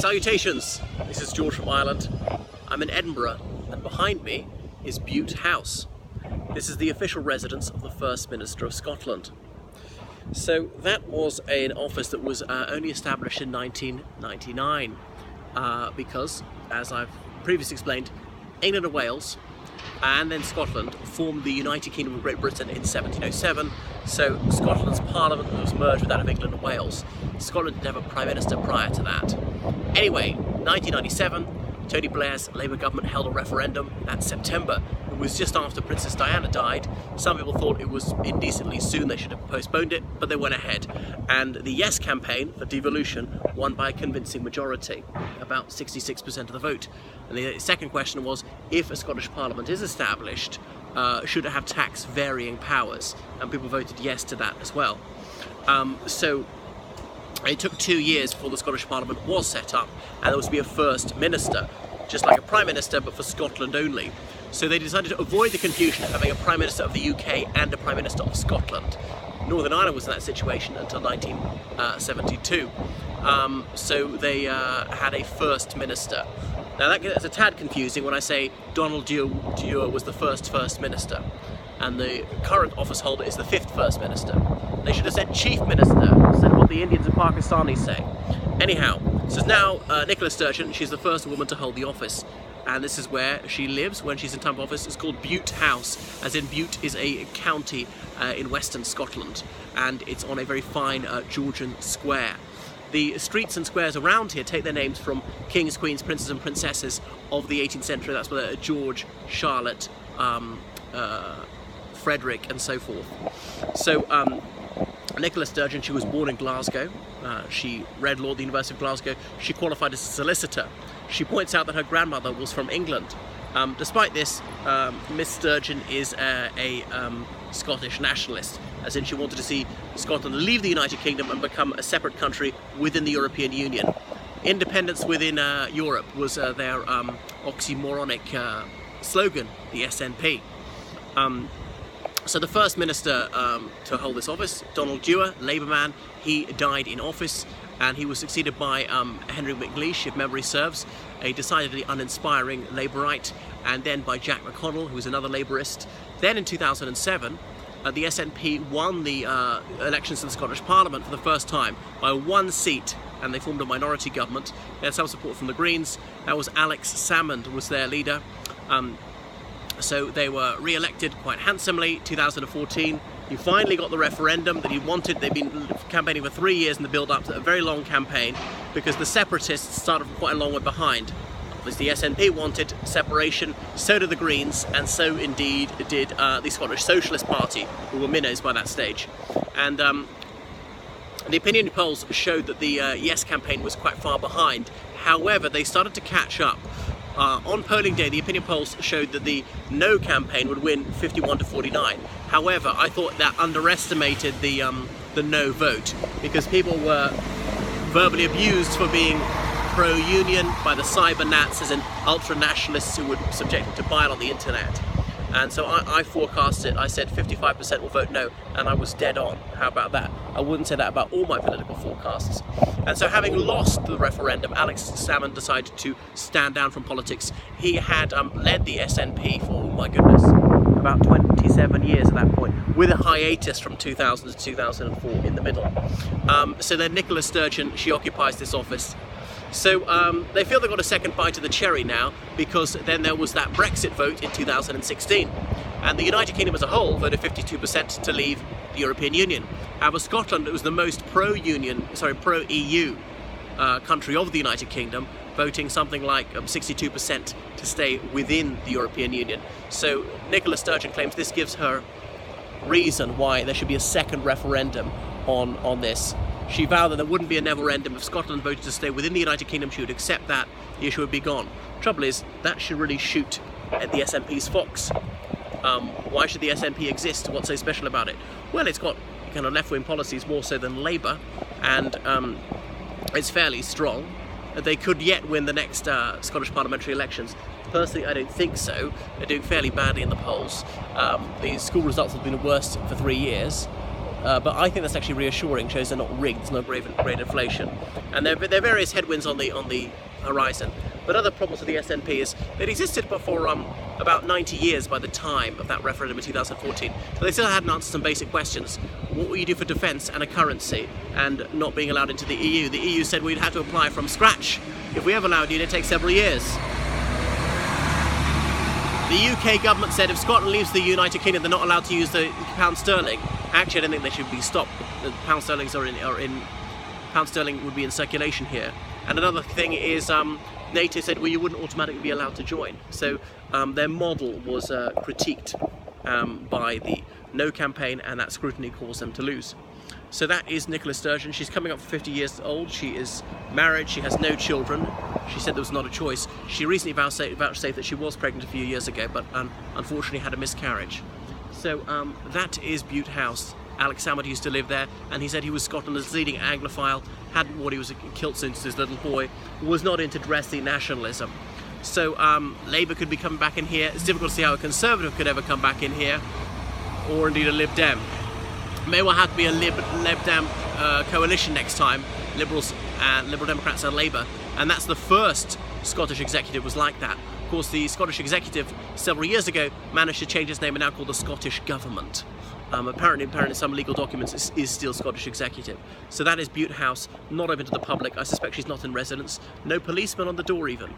Salutations! This is George from Ireland. I'm in Edinburgh, and behind me is Bute House. This is the official residence of the First Minister of Scotland. So that was an office that was only established in 1999 because, as I've previously explained, England and Wales and then Scotland formed the United Kingdom of Great Britain in 1707, so Scotland's Parliament was merged with that of England and Wales. Scotland didn't have a Prime Minister prior to that. Anyway, 1997, Tony Blair's Labour government held a referendum that September. It was just after Princess Diana died. Some people thought it was indecently soon, they should have postponed it, but they went ahead. And the Yes campaign for devolution won by a convincing majority, about 66% of the vote. And the second question was, if a Scottish Parliament is established, should it have tax varying powers? And people voted yes to that as well. So it took 2 years before the Scottish Parliament was set up, and there was to be a First Minister, just like a Prime Minister, but for Scotland only. So they decided to avoid the confusion of having a Prime Minister of the UK and a Prime Minister of Scotland. Northern Ireland was in that situation until 1972. So they had a First Minister. Now that gets a tad confusing when I say Donald Dewar was the First Minister, and the current office holder is the 5th First Minister. They should have said Chief Minister instead of what the Indians and Pakistanis say. Anyhow, this is now Nicola Sturgeon. She's the first woman to hold the office, and this is where she lives when she's in time of office. It's called Bute House, as in Bute is a county in western Scotland, and it's on a very fine Georgian square. The streets and squares around here take their names from kings, queens, princes and princesses of the 18th century. That's where George, Charlotte, Frederick and so forth. So Nicola Sturgeon, she was born in Glasgow. She read law at the University of Glasgow. She qualified as a solicitor. She points out that her grandmother was from England. Despite this, Miss Sturgeon is a Scottish nationalist, as in she wanted to see Scotland leave the United Kingdom and become a separate country within the European Union. Independence within Europe was their oxymoronic slogan, the SNP. So the First Minister to hold this office, Donald Dewar, Labour man, he died in office, and he was succeeded by Henry McLeish, if memory serves, a decidedly uninspiring Labourite, and then by Jack McConnell, who was another Labourist. Then in 2007, the SNP won the elections to the Scottish Parliament for the first time by 1 seat, and they formed a minority government. They had some support from the Greens. That was Alex Salmond was their leader. So they were re-elected quite handsomely. 2014, he finally got the referendum that he wanted. They've been campaigning for 3 years in the build-up to a very long campaign, because the separatists started from quite a long way behind. As the SNP wanted separation, so did the Greens, and so indeed did the Scottish Socialist Party, who were minnows by that stage. And the opinion polls showed that the Yes campaign was quite far behind. However, they started to catch up. On polling day, the opinion polls showed that the No campaign would win 51 to 49. However, I thought that underestimated the No vote, because people were verbally abused for being pro-union by the cyber nats, as in ultra-nationalists who would subject them to bile on the internet. And so I forecast it. I said 55% will vote no, and I was dead on. How about that? I wouldn't say that about all my political forecasts. And so, having lost the referendum, Alex Salmond decided to stand down from politics. He had led the SNP for, oh my goodness, about 27 years at that point, with a hiatus from 2000 to 2004 in the middle. So then Nicola Sturgeon, she occupies this office. So they feel they've got a second bite of the cherry now, because then there was that Brexit vote in 2016, and the United Kingdom as a whole voted 52% to leave the European Union. However, Scotland, it was the most pro-EU country of the United Kingdom, voting something like 62% to stay within the European Union. So Nicola Sturgeon claims this gives her reason why there should be a second referendum on this. She vowed that there wouldn't be a never-ending. If Scotland voted to stay within the United Kingdom, she would accept that. The issue would be gone. Trouble is, that should really shoot at the SNP's fox. Why should the SNP exist? What's so special about it? Well, it's got kind of left-wing policies more so than Labour, and it's fairly strong. They could yet win the next Scottish parliamentary elections. Personally, I don't think so. They're doing fairly badly in the polls. The school results have been worse for 3 years. but I think that's actually reassuring, shows they're not rigged, there's no great inflation. And there are various headwinds on the horizon. But other problems with the SNP is it existed for about 90 years by the time of that referendum in 2014. So they still hadn't answered some basic questions. What will you do for defence and a currency, and not being allowed into the EU? The EU said we'd have to apply from scratch. If we ever allowed you, it'd take several years. The UK government said if Scotland leaves the United Kingdom, they're not allowed to use the pound sterling. Actually, I don't think they should be stopped. The pound sterlings pound sterling would be in circulation here. And another thing is NATO said, well, you wouldn't automatically be allowed to join. So their model was critiqued by the No campaign, and that scrutiny caused them to lose. So that is Nicola Sturgeon. She's coming up for 50 years old. She is married. She has no children. She said there was not a choice. She recently vouchsafed that she was pregnant a few years ago, but unfortunately had a miscarriage. So that is Bute House. Alex Salmond used to live there, and he said he was Scotland's leading Anglophile, hadn't worn he was a kilt since his little boy, was not into dressy nationalism. So Labour could be coming back in here. It's difficult to see how a Conservative could ever come back in here, or indeed a Lib Dem. May well have to be a Lib Dem coalition next time, Liberal Democrats and Labour, and that's the first Scottish executive was like that. Of course, the Scottish executive several years ago managed to change its name and now called the Scottish Government. Apparently in some legal documents is still Scottish executive. So that is Bute House, not open to the public. I suspect she's not in residence. No policeman on the door even.